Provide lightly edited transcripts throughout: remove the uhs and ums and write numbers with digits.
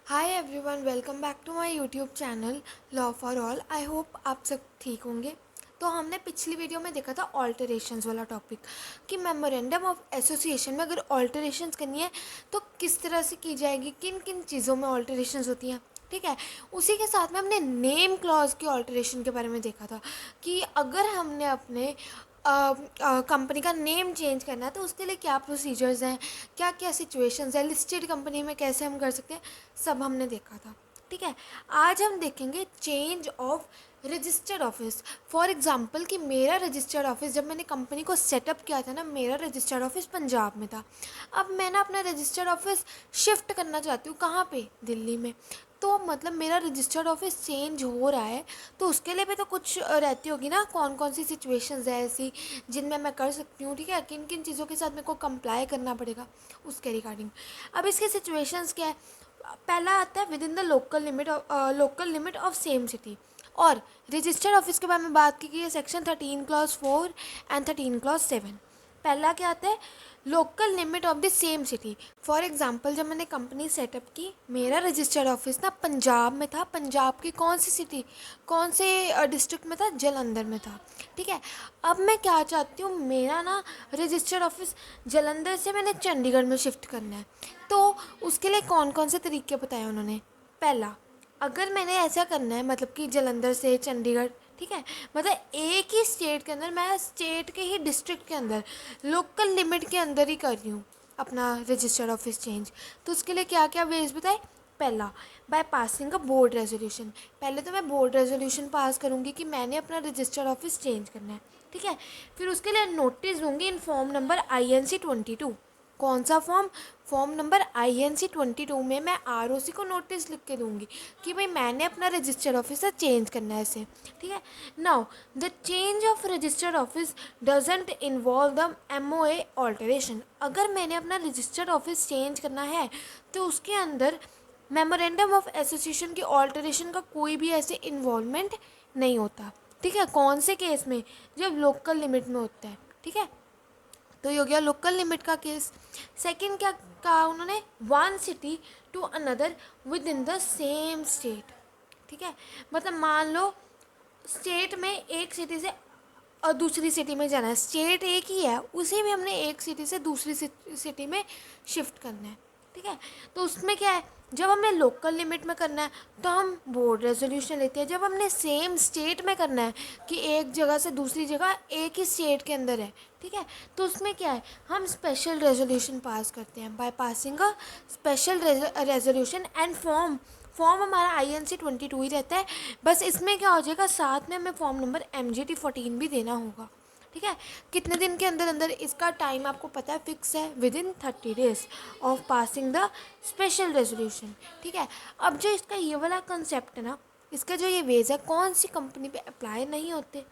Hi everyone, welcome back to my YouTube channel law for all. I hope आप सब ठीक होंगे। तो हमने पिछली वीडियो में देखा था ऑल्टरेशंस वाला टॉपिक कि मेमोरेंडम ऑफ एसोसिएशन में अगर ऑल्टरेशंस करनी है तो किस तरह से की जाएगी, किन किन चीज़ों में ऑल्टरेशंस होती हैं। ठीक है, उसी के साथ में हमने नेम क्लॉज की ऑल्टरेशन के बारे में देखा था कि अगर हमने अपने कंपनी का नेम चेंज करना है तो उसके लिए क्या प्रोसीजर्स हैं, क्या क्या सिचुएशंस है, लिस्टेड कंपनी में कैसे हम कर सकते हैं, सब हमने देखा था। ठीक है, आज हम देखेंगे change of registered office. For example कि मेरा रजिस्टर्ड ऑफिस जब मैंने कंपनी को सेटअप किया था ना, मेरा रजिस्टर्ड ऑफिस पंजाब में था। अब मैं ना अपना रजिस्टर्ड ऑफिस शिफ्ट करना चाहती हूँ, कहाँ पे, दिल्ली में। तो मतलब मेरा रजिस्टर्ड ऑफिस चेंज हो रहा है, तो उसके लिए भी तो कुछ रहती होगी ना, कौन कौन सी सिचुएशंस है ऐसी जिनमें मैं कर सकती हूँ। ठीक है, किन किन चीज़ों के साथ मेरे को कंप्लाई करना पड़ेगा उसके रिगार्डिंग। अब इसके सिचुएशंस क्या है। पहला आता है with in the local limit of same city. और रजिस्टर्ड ऑफिस के बारे में बात की गई है सेक्शन 13 क्लॉज 4 एंड 13 क्लॉज 7। पहला क्या आता है, local limit of the same city. For example जब मैंने कंपनी सेटअप की, मेरा रजिस्टर्ड ऑफिस ना पंजाब में था। पंजाब की कौन सी सिटी, कौन से डिस्ट्रिक्ट में था, जलंधर में था। ठीक है, अब मैं क्या चाहती हूँ, मेरा ना रजिस्टर्ड ऑफिस जलंधर से मैंने चंडीगढ़ में शिफ्ट करना है। तो उसके लिए कौन कौन से तरीके बताए उन्होंने। पहला, अगर मैंने ऐसा करना है मतलब कि जलंधर से चंडीगढ़, ठीक है, मतलब एक ही स्टेट के अंदर, मैं स्टेट के ही डिस्ट्रिक्ट के अंदर लोकल लिमिट के अंदर ही कर रही हूँ अपना रजिस्टर्ड ऑफिस चेंज। तो उसके लिए क्या क्या वेज बताए। पहला, by passing a board resolution. पहले तो मैं बोर्ड रेजोल्यूशन पास करूँगी कि मैंने अपना रजिस्टर्ड ऑफिस चेंज करना है। ठीक है, फिर उसके लिए नोटिस दूंगी इन फॉर्म नंबर INC 22। कौन सा फॉर्म, फॉर्म नंबर INC 22 में मैं ROC को नोटिस लिख के दूंगी कि भाई मैंने अपना रजिस्टर्ड ऑफिस चेंज करना है इसे। ठीक है, now the change of registered office doesn't involve the MOA alteration. अगर मैंने अपना रजिस्टर्ड ऑफिस चेंज करना है तो उसके अंदर मेमोरेंडम ऑफ एसोसिएशन की ऑल्टरेशन का कोई भी ऐसे इन्वॉल्वमेंट नहीं होता। ठीक है, कौन से केस में, जब लोकल लिमिट में होता है। ठीक है, तो ये हो गया लोकल लिमिट का केस। सेकंड क्या कहा उन्होंने, one city to another within the same state. ठीक है, मतलब मान लो स्टेट में एक सिटी से और दूसरी सिटी में जाना है, स्टेट एक ही है, उसी में हमने एक सिटी से दूसरी सिटी में शिफ्ट करना है। ठीक है, तो उसमें क्या है, जब हमें लोकल लिमिट में करना है तो हम बोर्ड रेजोल्यूशन लेते हैं। जब हमने सेम स्टेट में करना है कि एक जगह से दूसरी जगह एक ही स्टेट के अंदर है, ठीक है, तो उसमें क्या है, हम स्पेशल रेजोल्यूशन पास करते हैं by passing a special resolution and form. Form हमारा INC 22 ही रहता है, बस इसमें क्या हो जाएगा, साथ में हमें फॉर्म नंबर MGT 14 भी देना होगा। ठीक है, कितने दिन के अंदर अंदर, इसका टाइम आपको पता है, फिक्स है, with in 30 days of passing the special resolution. ठीक है, अब जो इसका ये वाला कंसेप्ट है ना, इसका जो ये वेज है, कौन सी कंपनी पे अप्लाई नहीं होते,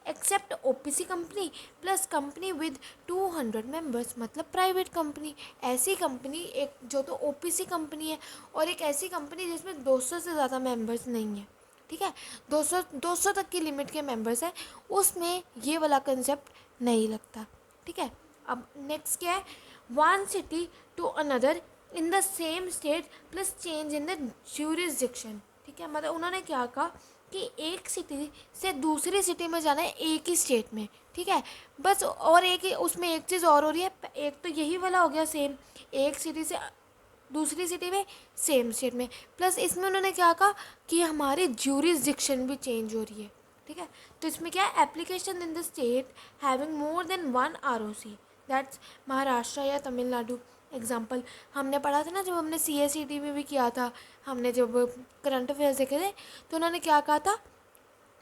except OPC company plus company with 200 members, मतलब प्राइवेट कंपनी। ऐसी कंपनी एक जो तो OPC कंपनी है, और एक ऐसी कंपनी जिसमें 200 से ज़्यादा मेंबर्स नहीं है। ठीक है, 200 तक की लिमिट के मेंबर्स हैं, उसमें ये वाला कंसेप्ट नहीं लगता। ठीक है, अब नेक्स्ट क्या है, one city to another in the same state plus change in the jurisdiction. ठीक है, मतलब उन्होंने क्या कहा कि एक सिटी से दूसरी सिटी में जाना है एक ही स्टेट में। ठीक है, बस, और एक उसमें एक चीज़ और हो रही है, एक तो यही वाला हो गया सेम, एक सिटी से दूसरी सिटी में, सेम स्टेट में, प्लस इसमें उन्होंने क्या कहा कि हमारी ज्यूरिसडिक्शन भी चेंज हो रही है। ठीक है, तो इसमें क्या है, application in the state having more than one ROC, that's Maharashtra या तमिलनाडु। एग्जाम्पल हमने पढ़ा था ना, जब हमने CACT में भी किया था, हमने जब करंट अफेयर्स देखे थे, तो उन्होंने क्या कहा था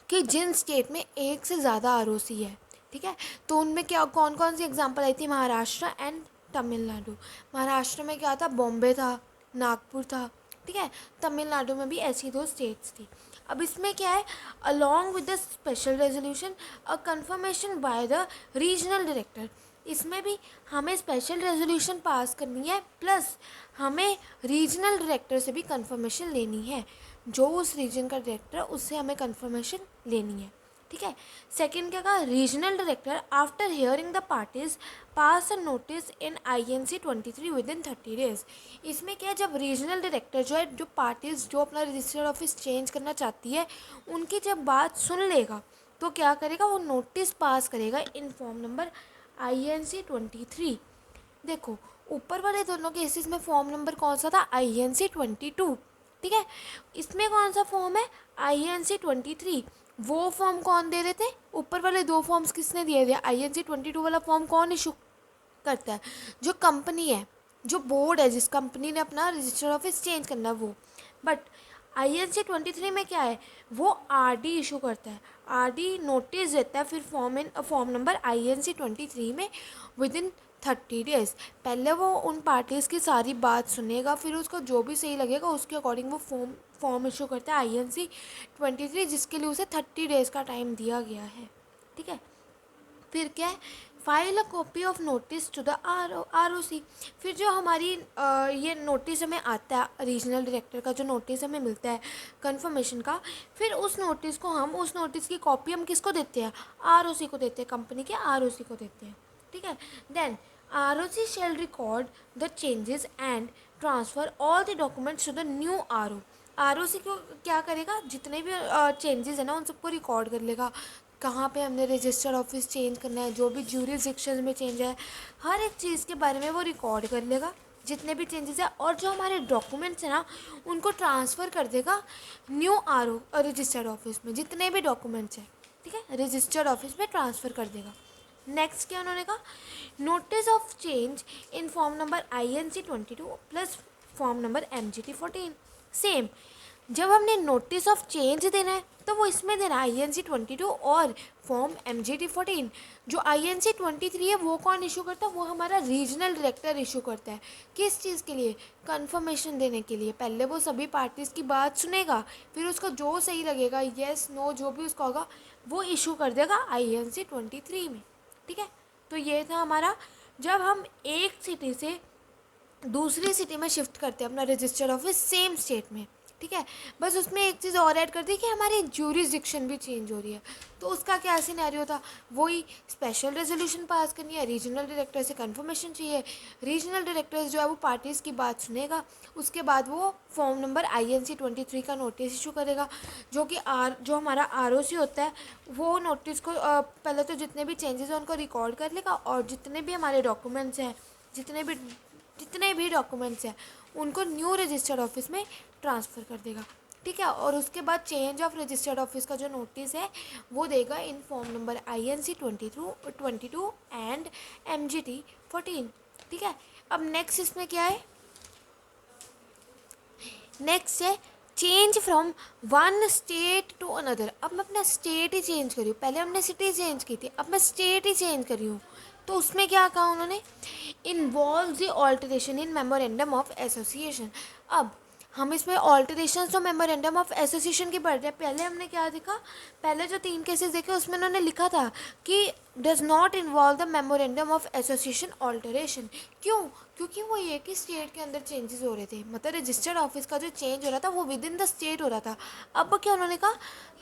कि जिन स्टेट में एक से ज़्यादा ROC है, ठीक है, तो उनमें क्या कौन कौन सी एग्जांपल आई थी, महाराष्ट्र एंड तमिलनाडु। महाराष्ट्र में क्या था, बॉम्बे था, नागपुर था। ठीक है, तमिलनाडु में भी ऐसी दो स्टेट्स थी। अब इसमें क्या है, along with the special resolution a confirmation by the regional director. इसमें भी हमें स्पेशल रेजोल्यूशन पास करनी है, प्लस हमें रीजनल डायरेक्टर से भी कंफर्मेशन लेनी है, जो उस रीजन का डायरेक्टर है उससे हमें कंफर्मेशन लेनी है। ठीक है। सेकंड क्या कहा, regional director after hearing the parties pass a notice in INC 23 with in 30 days. इसमें क्या है, जब रीजनल डायरेक्टर जो है, जो पार्टीज जो अपना रजिस्टर्ड ऑफिस चेंज करना चाहती है, उनकी जब बात सुन लेगा तो क्या करेगा, वो नोटिस पास करेगा इन फॉर्म नंबर INC 23। देखो ऊपर वाले दोनों केसेस में फॉर्म नंबर कौन सा था, INC 22, ठीक है। इसमें कौन सा फॉर्म है, INC 23। वो फॉर्म कौन दे रहे थे, ऊपर वाले दो फॉर्म्स किसने दिए थे, INC 22 वाला फॉर्म कौन इशू करता है, जो कंपनी है, जो बोर्ड है, जिस कंपनी ने अपना रजिस्टर्ड ऑफिस चेंज करना है वो। बट INC 23 में क्या है, वो RD इशू करता है, RD नोटिस देता है फिर फॉर्म नंबर INC 23 में विद इन 30 डेज। पहले वो उन पार्टीज़ की सारी बात सुनेगा, फिर उसको जो भी सही लगेगा उसके अकॉर्डिंग वो फॉर्म इशू करता है INC 23, जिसके लिए उसे 30 डेज़ का टाइम दिया गया है, ठीक है। फिर क्या है, file a copy of notice to the ROC। फिर जो हमारी ये नोटिस हमें आता है, रीजनल डायरेक्टर का जो नोटिस हमें मिलता है कंफर्मेशन का, फिर उस नोटिस को हम, उस नोटिस की कॉपी हम किसको देते हैं, ROC को देते हैं, कंपनी के ROC को देते हैं, ठीक है। Then ROC shall record the changes and transfer all the documents to the new RO। ROC को क्या करेगा, जितने भी चेंजेस है ना उन सबको रिकॉर्ड कर लेगा, कहाँ पे हमने रजिस्टर्ड ऑफिस चेंज करना है, जो भी ज्यूरिसडिक्शन में चेंज है, हर एक चीज़ के बारे में वो रिकॉर्ड कर लेगा, जितने भी चेंजेस है। और जो हमारे डॉक्यूमेंट्स हैं ना, उनको ट्रांसफ़र कर देगा न्यू RO रजिस्टर्ड ऑफिस में, जितने भी डॉक्यूमेंट्स हैं, ठीक है, रजिस्टर्ड ऑफिस में ट्रांसफ़र कर देगा। नेक्स्ट क्या उन्होंने कहा, notice of change in form number INC 22 plus form number MGT 14। Same, जब हमने नोटिस ऑफ चेंज देना है तो वो इसमें देना है INC 22 और फॉर्म MGT 14। जो INC 23 है वो कौन इशू करता है, वो हमारा रीजनल डायरेक्टर इशू करता है। किस चीज़ के लिए, कंफर्मेशन देने के लिए। पहले वो सभी पार्टीज़ की बात सुनेगा, फिर उसको जो सही लगेगा, येस नो जो भी उसका होगा, वो इशू कर देगा INC 23 में, ठीक है। तो ये था हमारा, जब हम एक सिटी से दूसरी सिटी में शिफ्ट करते हैं अपना रजिस्टर्ड ऑफिस सेम स्टेट में, ठीक है। बस उसमें एक चीज़ और ऐड कर दी कि हमारी ज्यूरिसडिक्शन भी चेंज हो रही है, तो उसका क्या सिनेरियो था, वही स्पेशल रेजोल्यूशन पास करनी है, रीजनल डायरेक्टर से कंफर्मेशन चाहिए, रीजनल डायरेक्टर जो है वो पार्टीज़ की बात सुनेगा, उसके बाद वो फॉर्म नंबर INC 23 का नोटिस इशू करेगा, जो कि जो हमारा ROC होता है, वो नोटिस को पहले तो जितने भी चेंजेस हैं उनको रिकॉर्ड कर लेगा, और जितने भी हमारे डॉक्यूमेंट्स हैं, जितने भी डॉक्यूमेंट्स हैं उनको न्यू रजिस्टर्ड ऑफिस में ट्रांसफ़र कर देगा, ठीक है। और उसके बाद चेंज ऑफ रजिस्टर्ड ऑफिस का जो नोटिस है वो देगा in form number INC 22 and MGT 14, ठीक है। अब नेक्स्ट इसमें क्या है, नेक्स्ट है change from one state to another. अब मैं अपना स्टेट ही चेंज करी हूँ, पहले हमने सिटी चेंज की थी, अब मैं स्टेट ही चेंज करी हूँ। तो उसमें क्या कहा उन्होंने, involve the alteration in memorandum of association. अब हम इसमें ऑल्टरेशन तो मेमोरेंडम ऑफ एसोसिएशन की पढ़ रहे हैं। पहले हमने क्या देखा, पहले जो 3 केसेस देखे उसमें उन्होंने लिखा था कि does not involve the memorandum of association alteration. क्यों, क्योंकि वो एक ही स्टेट के अंदर चेंजेस हो रहे थे, मतलब रजिस्टर्ड ऑफिस का जो चेंज हो रहा था वो विद इन द स्टेट हो रहा था। अब क्या उन्होंने कहा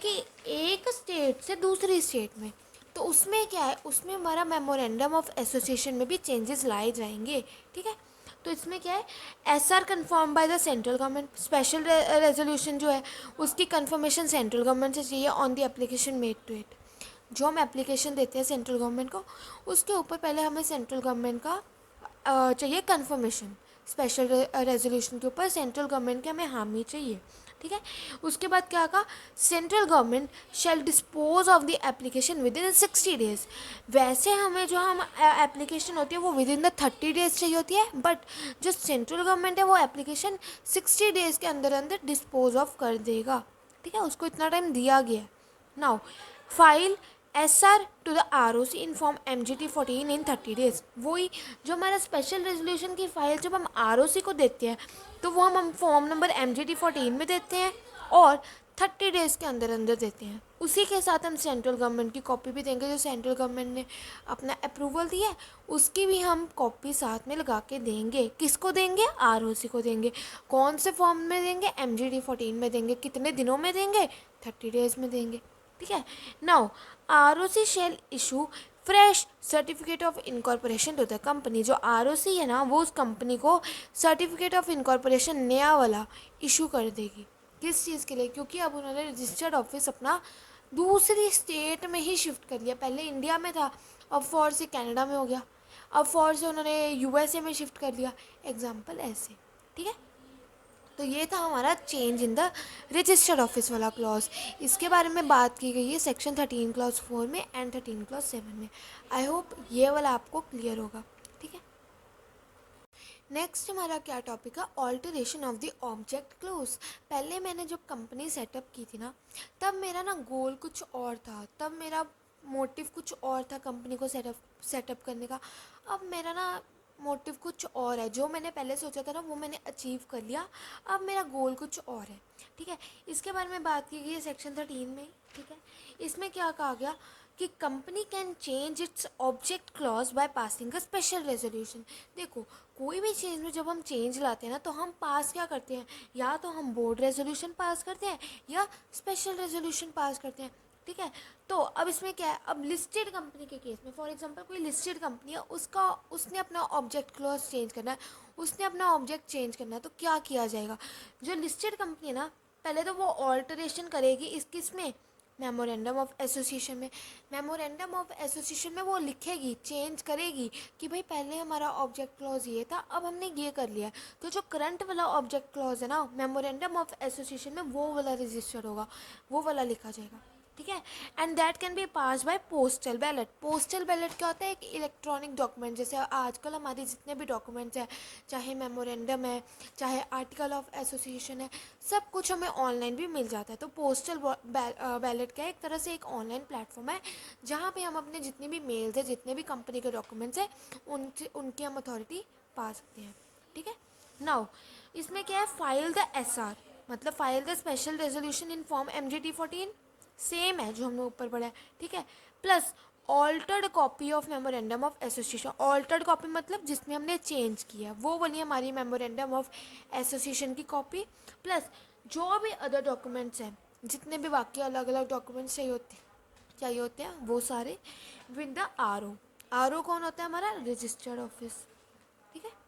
कि एक स्टेट से दूसरी स्टेट में, तो उसमें क्या है, उसमें हमारा मेमोरेंडम ऑफ एसोसिएशन में भी चेंजेस लाए जाएंगे, ठीक है। तो इसमें क्या है, SR confirm by the central government, special resolution जो है उसकी कन्फर्मेशन सेंट्रल गवर्नमेंट से चाहिए on the application made to it. जो हम एप्लीकेशन देते हैं सेंट्रल गवर्नमेंट को, उसके ऊपर पहले हमें सेंट्रल गवर्नमेंट का चाहिए कन्फर्मेशन, स्पेशल रेजोल्यूशन के ऊपर सेंट्रल गवर्नमेंट के हमें हामी चाहिए, ठीक है। उसके बाद क्या कहा, central government shall dispose of the application with in 60 days. वैसे हमें जो हम एप्लीकेशन होती है वो विद इन द 30 डेज चाहिए होती है, बट जो सेंट्रल गवर्नमेंट है वो एप्लीकेशन 60 डेज़ के अंदर अंदर डिस्पोज ऑफ कर देगा, ठीक है, उसको इतना टाइम दिया गया है। Now file SR to the ROC in form MGT 14 in 30 days. वही जो हमारा स्पेशल रेजोल्यूशन की फाइल जब हम ROC को देते हैं तो वो हम फॉर्म नंबर MGT 14 में देते हैं और 30 डेज़ के अंदर अंदर देते हैं। उसी के साथ हम सेंट्रल गवर्नमेंट की कॉपी भी देंगे, जो सेंट्रल गवर्नमेंट ने अपना अप्रूवल दिया है उसकी भी हम कॉपी साथ में लगा के देंगे। किसको देंगे, ROC को देंगे। कौन से फॉर्म में देंगे, MGT 14 में देंगे। कितने दिनों में देंगे, 30 डेज़ में देंगे, ठीक है। Now ROC shall issue fresh certificate of incorporation to the company. जो ROC है ना, वो उस कंपनी को सर्टिफिकेट ऑफ इनकॉर्पोरेशन नया वाला इशू कर देगी। किस चीज़ के लिए? क्योंकि अब उन्होंने रजिस्टर्ड ऑफिस अपना दूसरी स्टेट में ही शिफ्ट कर लिया। पहले इंडिया में था, अब फॉर से कनाडा में हो गया, अब फॉर से उन्होंने USA में शिफ्ट कर लिया। एग्जाम्पल ऐसे, ठीक है। तो ये था हमारा change in the registered office वाला क्लॉज। इसके बारे में बात की गई है सेक्शन 13 क्लॉज 4 में एंड 13 क्लॉज 7 में। आई होप ये वाला आपको क्लियर होगा, ठीक है। नेक्स्ट हमारा क्या टॉपिक है? Alteration of the object close. पहले मैंने जब कंपनी सेटअप की थी ना, तब मेरा ना गोल कुछ और था, तब मेरा मोटिव कुछ और था कंपनी को सेटअप करने का। अब मेरा ना मोटिव कुछ और है। जो मैंने पहले सोचा था ना, वो मैंने अचीव कर लिया। अब मेरा गोल कुछ और है, ठीक है। इसके बारे में बात की गई है सेक्शन 13 में, ठीक है। इसमें क्या कहा गया कि company can change its object clause by passing a special resolution. देखो, कोई भी चीज़ में जब हम चेंज लाते हैं ना, तो हम पास क्या करते हैं? या तो हम बोर्ड रेजोल्यूशन पास करते हैं या स्पेशल रेजोल्यूशन पास करते हैं, ठीक है। तो अब इसमें क्या है, अब लिस्टेड कंपनी के केस में, फॉर एग्जांपल कोई लिस्टेड कंपनी है, उसने अपना ऑब्जेक्ट क्लॉज चेंज करना है, उसने अपना ऑब्जेक्ट चेंज करना है, तो क्या किया जाएगा? जो लिस्टेड कंपनी है ना, पहले तो वो ऑल्टरेशन करेगी इस किस में? मेमोरेंडम ऑफ एसोसिएशन में। मेमोरेंडम ऑफ एसोसिएशन में वो लिखेगी, चेंज करेगी कि भाई पहले हमारा ऑब्जेक्ट क्लॉज ये था, अब हमने ये कर लिया है। तो जो करंट वाला ऑब्जेक्ट क्लॉज है ना, मेमोरेंडम ऑफ एसोसिएशन में, वो वाला रजिस्टर होगा, वो वाला लिखा जाएगा, ठीक है। And that can be pass by postal ballot. Postal ballot क्या होता है? एक इलेक्ट्रॉनिक डॉक्यूमेंट। जैसे आजकल हमारे जितने भी डॉक्यूमेंट्स हैं, चाहे मेमोरेंडम है, चाहे आर्टिकल ऑफ एसोसिएशन है, सब कुछ हमें ऑनलाइन भी मिल जाता है। तो पोस्टल बैलेट क्या है? एक तरह से एक ऑनलाइन प्लेटफॉर्म है, जहाँ पे हम अपने जितनी भी मेल्स हैं, जितने भी कंपनी के डॉक्यूमेंट्स हैं, उनकी हम अथॉरिटी पा सकते हैं, ठीक है। नाउ इसमें क्या है? फाइल द SR, मतलब file the special resolution in form MGT 14, same है जो हमने ऊपर पढ़ा है, ठीक है। Plus altered copy of memorandum of association. Altered copy मतलब जिसमें हमने चेंज किया, वो वाली हमारी मेमोरेंडम ऑफ एसोसिएशन की कॉपी। प्लस जो भी अदर डॉक्यूमेंट्स हैं, जितने भी बाकी अलग अलग डॉक्यूमेंट्स चाहिए होते हैं, वो सारे विद द RO कौन होता है? हमारा रजिस्टर्ड ऑफिस, ठीक है।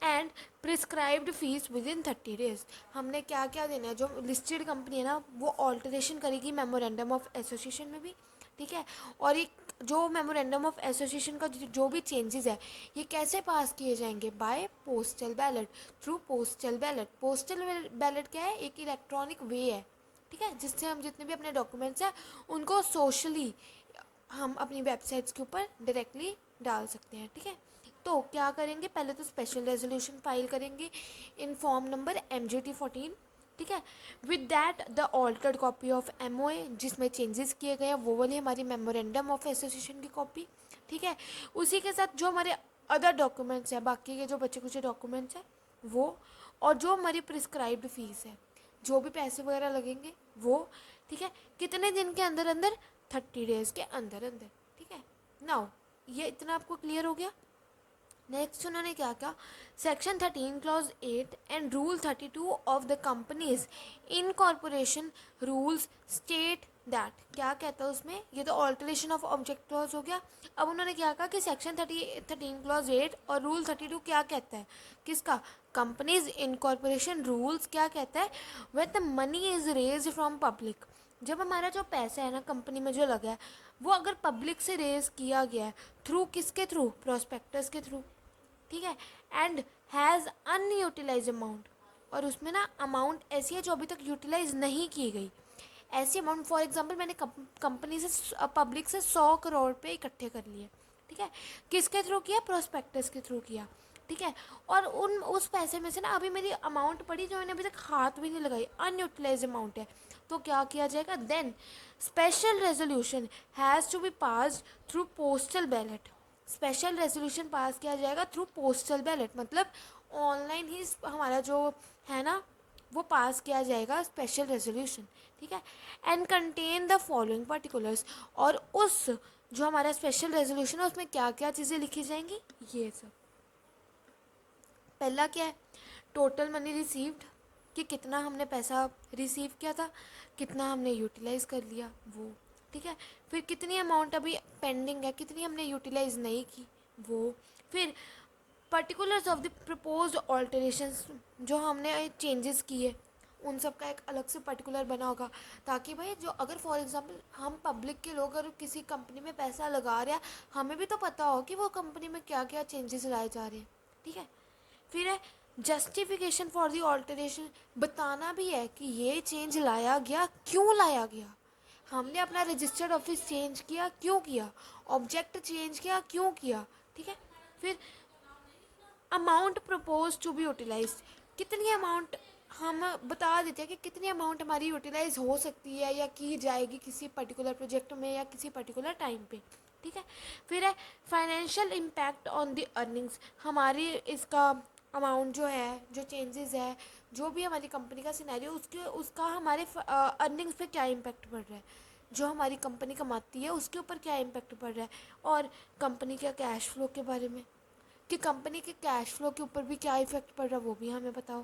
And prescribed fees with in 30 days. हमने क्या क्या देना है? जो लिस्टेड कंपनी है ना, वो ऑल्टरेशन करेगी मेमोरेंडम ऑफ एसोसिएशन में भी, ठीक है। और एक जो मेमोरेंडम ऑफ एसोसिएशन का जो भी चेंजेस है, ये कैसे पास किए जाएंगे? By postal ballot, through postal ballot. Postal ballot क्या है? एक इलेक्ट्रॉनिक वे है, ठीक है, जिससे हम जितने भी अपने डॉक्यूमेंट्स हैं, उनको सोशली हम अपनी वेबसाइट्स के ऊपर डायरेक्टली डाल सकते हैं, ठीक है। तो क्या करेंगे? पहले तो स्पेशल रेजोल्यूशन फाइल करेंगे इन फॉर्म नंबर MGT 14, ठीक है। With that the altered copy of MOA, जिसमें चेंजेस किए गए हैं, वो वाली हमारी मेमोरेंडम ऑफ एसोसिएशन की कॉपी, ठीक है। उसी के साथ जो हमारे अदर डॉक्यूमेंट्स हैं, बाकी के जो बचे कुछ डॉक्यूमेंट्स हैं, वो, और जो हमारी प्रिस्क्राइब्ड फीस है, जो भी पैसे वगैरह लगेंगे वो, ठीक है। कितने दिन के अंदर अंदर? 30 डेज के अंदर अंदर, ठीक है। नाउ ये इतना आपको क्लियर हो गया। नेक्स्ट उन्होंने क्या कहा? Section 13 clause 8 and rule 32 of the companies incorporation rules state that. क्या कहता है उसमें? ये तो ऑल्टरेशन ऑफ ऑब्जेक्ट क्लॉज हो गया। अब उन्होंने क्या कहा कि सेक्शन 13 क्लॉज 8 और रूल 32 क्या कहता है? किसका? कंपनीज इनकॉर्पोरेशन रूल्स क्या कहता है? When the money is raise from public. जब हमारा जो पैसा है ना कंपनी में जो लगा है, वो अगर पब्लिक से रेज किया गया है, थ्रू किसके थ्रू? प्रोस्पेक्टस के थ्रू, ठीक है। एंड हैज़ अनयूटिलाइज अमाउंट, और उसमें ना अमाउंट ऐसी है जो अभी तक यूटिलाइज नहीं की गई, ऐसी अमाउंट। फॉर एग्जांपल मैंने कंपनी से, पब्लिक से 100 करोड़ पे इकट्ठे कर लिए, ठीक है। किसके थ्रू किया? प्रोस्पेक्टस के थ्रू किया, ठीक है। और उस पैसे में से ना अभी मेरी अमाउंट पड़ी जो मैंने अभी तक हाथ भी नहीं लगाई, अनयूटिलाइज अमाउंट है। तो क्या किया जाएगा? Then special resolution has to be passed through postal ballot. Special resolution pass किया जाएगा थ्रू पोस्टल बैलेट, मतलब ऑनलाइन ही हमारा जो है ना, वो पास किया जाएगा स्पेशल रेजोल्यूशन, ठीक है। And contain the following particulars, और उस जो हमारा स्पेशल रेजोल्यूशन है, उसमें क्या क्या चीज़ें लिखी जाएंगी? ये सब। पहला क्या है? टोटल मनी रिसीव्ड, कि कितना हमने पैसा रिसीव किया था, कितना हमने यूटिलाइज़ कर लिया वो, ठीक है। फिर कितनी अमाउंट अभी पेंडिंग है, कितनी हमने यूटिलाइज़ नहीं की वो। फिर पर्टिकुलर्स ऑफ द प्रपोज्ड ऑल्टरेशंस, जो हमने चेंजेस किए उन सब का एक अलग से पर्टिकुलर बना होगा, ताकि भाई जो अगर फॉर एग्जांपल हम पब्लिक के लोग अगर किसी कंपनी में पैसा लगा रहे हैं, हमें भी तो पता हो कि वो कंपनी में क्या क्या चेंजेस लाए जा रहे हैं, ठीक है। फिर है जस्टिफिकेशन फॉर दी ऑल्टरेशन, बताना भी है कि ये चेंज लाया गया, क्यों लाया गया। हमने अपना रजिस्टर्ड ऑफिस चेंज किया, क्यों किया। ऑब्जेक्ट चेंज किया, क्यों किया, ठीक है। फिर amount propose to be utilize, कितनी अमाउंट हम बता देते हैं कि कितनी अमाउंट हमारी यूटिलाइज हो सकती है या की जाएगी किसी पर्टिकुलर प्रोजेक्ट में या किसी पर्टिकुलर टाइम पे, ठीक है। फिर है financial impact on the earnings, हमारी इसका अमाउंट जो है, जो चेंजेस है, जो भी हमारी कंपनी का सिनेरियो, उसका हमारे अर्निंग्स पे क्या इम्पैक्ट पड़ रहा है, जो हमारी कंपनी कमाती है उसके ऊपर क्या इम्पैक्ट पड़ रहा है, और कंपनी के कैश फ्लो के बारे में कि कंपनी के कैश फ्लो के ऊपर भी क्या इफेक्ट पड़ रहा है वो भी हमें बताओ,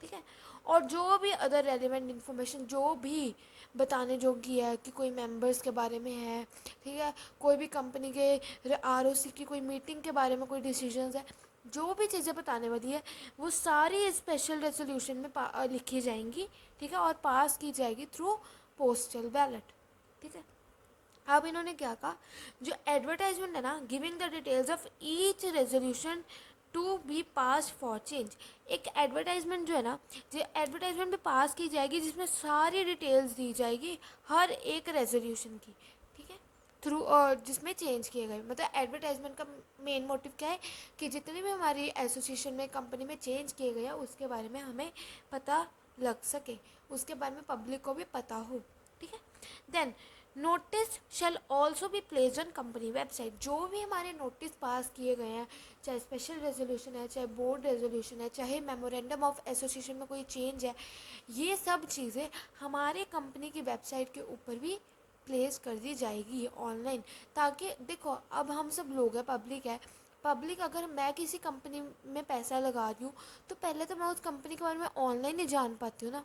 ठीक है। और जो भी अदर रेलिवेंट इन्फॉर्मेशन जो भी बताने जोगी है कि कोई मेंबर्स के बारे में है, ठीक है, कोई भी कंपनी के आरओसी की कोई मीटिंग के बारे में कोई डिसीजंस है, जो भी चीज़ें बताने वाली है वो सारी स्पेशल रेजोल्यूशन में लिखी जाएंगी, ठीक है, और पास की जाएगी थ्रू पोस्टल बैलेट, ठीक है। अब इन्होंने क्या कहा, जो एडवर्टाइजमेंट है ना, giving the details of each resolution to be pass for change, एक एडवर्टाइजमेंट जो है ना, जो एडवर्टाइजमेंट भी पास की जाएगी जिसमें सारी डिटेल्स दी जाएगी हर एक रेजोल्यूशन की, ठीक है, थ्रू जिसमें चेंज किए गए। मतलब एडवर्टाइजमेंट का मेन मोटिव क्या है कि जितने भी हमारी एसोसिएशन में कंपनी में चेंज किए गए हैं उसके बारे में हमें पता लग सके, उसके बारे में पब्लिक को भी पता हो, ठीक है। Then notice shall also be placed on company website, जो भी हमारे नोटिस पास किए गए हैं, चाहे स्पेशल रेजोल्यूशन है, चाहे बोर्ड रेजोल्यूशन है, चाहे मेमोरेंडम ऑफ एसोसिएशन में कोई चेंज है, ये सब चीज़ें हमारे कंपनी की वेबसाइट के ऊपर भी प्लेस कर दी जाएगी ऑनलाइन। ताकि देखो अब हम सब लोग हैं, पब्लिक है, पब्लिक अगर मैं किसी कंपनी में पैसा लगा रही हूँ तो पहले तो मैं उस कंपनी के बारे में ऑनलाइन ही जान पाती हूँ ना,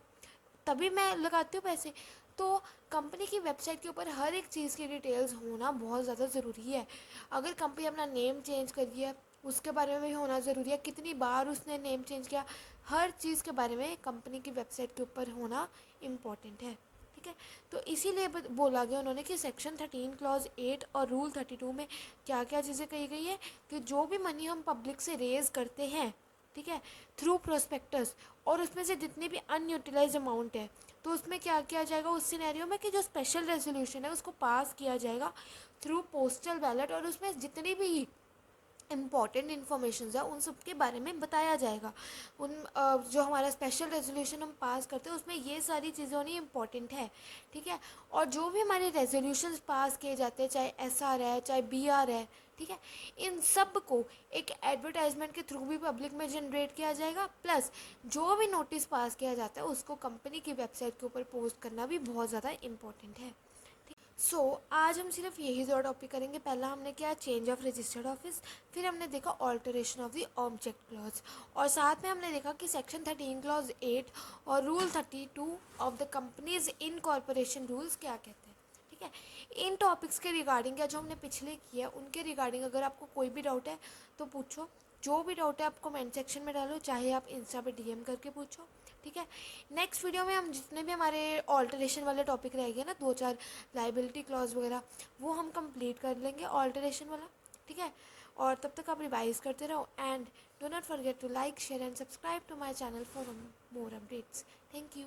तभी मैं लगाती हूँ पैसे। तो कंपनी की वेबसाइट के ऊपर हर एक चीज़ की डिटेल्स होना बहुत ज़्यादा ज़रूरी है। अगर कंपनी अपना नेम चेंज करी है उसके बारे में भी होना ज़रूरी है, कितनी बार उसने नेम चेंज किया, हर चीज़ के बारे में कंपनी की वेबसाइट के ऊपर होना इम्पॉर्टेंट है, ठीक है। तो इसीलिए बोला गया उन्होंने कि सेक्शन 13 क्लॉज 8 और रूल 32 में क्या क्या चीज़ें कही गई है कि जो भी मनी हम पब्लिक से रेज़ करते हैं, ठीक है, थ्रू प्रोस्पेक्टस, और उसमें से जितनी भी अनयूटिलाइज अमाउंट है तो उसमें क्या किया जाएगा उस सिनेरियो में कि जो स्पेशल रेजोल्यूशन है उसको पास किया जाएगा थ्रू पोस्टल बैलेट, और उसमें जितनी भी इम्पॉर्टेंट इन्फॉर्मेशन है उन सब के बारे में बताया जाएगा। जो हमारा स्पेशल रेजोल्यूशन हम पास करते हैं उसमें ये सारी चीज़ें होनी इम्पॉर्टेंट है, ठीक है। और जो भी हमारे रेजोल्यूशन पास किए जाते हैं, चाहे एसआर है चाहे बीआर है, ठीक है, इन सब को एक एडवर्टाइजमेंट के थ्रू भी पब्लिक में जनरेट किया जाएगा, प्लस जो भी नोटिस पास किया जाता है उसको कंपनी की वेबसाइट के ऊपर पोस्ट करना भी बहुत ज़्यादा इम्पॉर्टेंट है। आज हम सिर्फ यही दो टॉपिक करेंगे। पहला हमने किया चेंज ऑफ रजिस्टर्ड ऑफिस, फिर हमने देखा alteration of the object clause, और साथ में हमने देखा कि सेक्शन 13 क्लॉज 8 और rule 32 of the companies in corporation rules क्या कहते हैं, ठीक है। इन टॉपिक्स के रिगार्डिंग या जो हमने पिछले किया उनके रिगार्डिंग अगर आपको कोई भी डाउट है तो पूछो, जो भी डाउट है आप कमेंट सेक्शन में डालो, चाहे आप इंस्टा पे डीएम करके पूछो, ठीक है। नेक्स्ट वीडियो में हम जितने भी हमारे ऑल्टरेशन वाले टॉपिक रह गए ना, 2-4 लाइबिलिटी क्लॉज वगैरह, वो हम कंप्लीट कर लेंगे ऑल्टरेशन वाला, ठीक है। और तब तक आप रिवाइज करते रहो and do not forget to like share and subscribe to my channel for more updates. Thank you.